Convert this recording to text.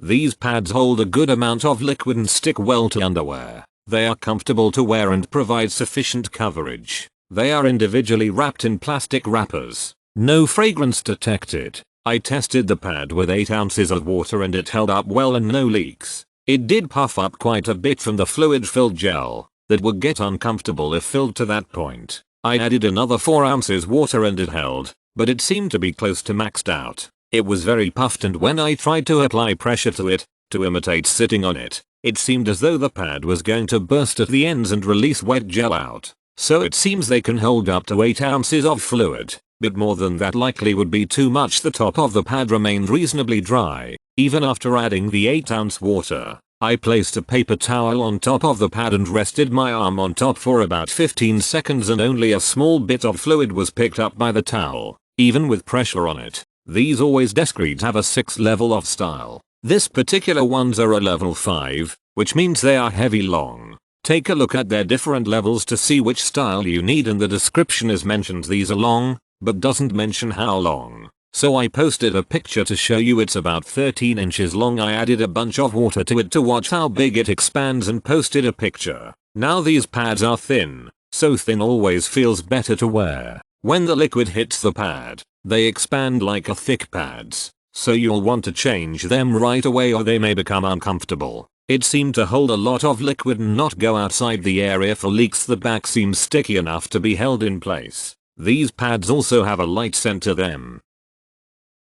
These pads hold a good amount of liquid and stick well to underwear. They are comfortable to wear and provide sufficient coverage. They are individually wrapped in plastic wrappers. No fragrance detected. I tested the pad with 8 ounces of water and it held up well and no leaks. It did puff up quite a bit from the fluid-filled gel that would get uncomfortable if filled to that point. I added another 4 ounces water and it held, but it seemed to be close to maxed out. It was very puffed, and when I tried to apply pressure to it, to imitate sitting on it, it seemed as though the pad was going to burst at the ends and release wet gel out. So it seems they can hold up to 8 ounces of fluid, but more than that likely would be too much. The top of the pad remained reasonably dry, even after adding the 8-ounce water. I placed a paper towel on top of the pad and rested my arm on top for about 15 seconds and only a small bit of fluid was picked up by the towel, even with pressure on it. These always Discreet have a 6 level of style. This particular ones are a level 5, which means they are heavy long. Take a look at their different levels to see which style you need, and the description is mentioned these are long, but doesn't mention how long. So I posted a picture to show you it's about 13 inches long. I added a bunch of water to it to watch how big it expands and posted a picture. Now these pads are thin, so thin always feels better to wear. When the liquid hits the pad, they expand like a thick pads, so you'll want to change them right away or they may become uncomfortable. It seemed to hold a lot of liquid and not go outside the area for leaks. The back seems sticky enough to be held in place. These pads also have a light scent to them,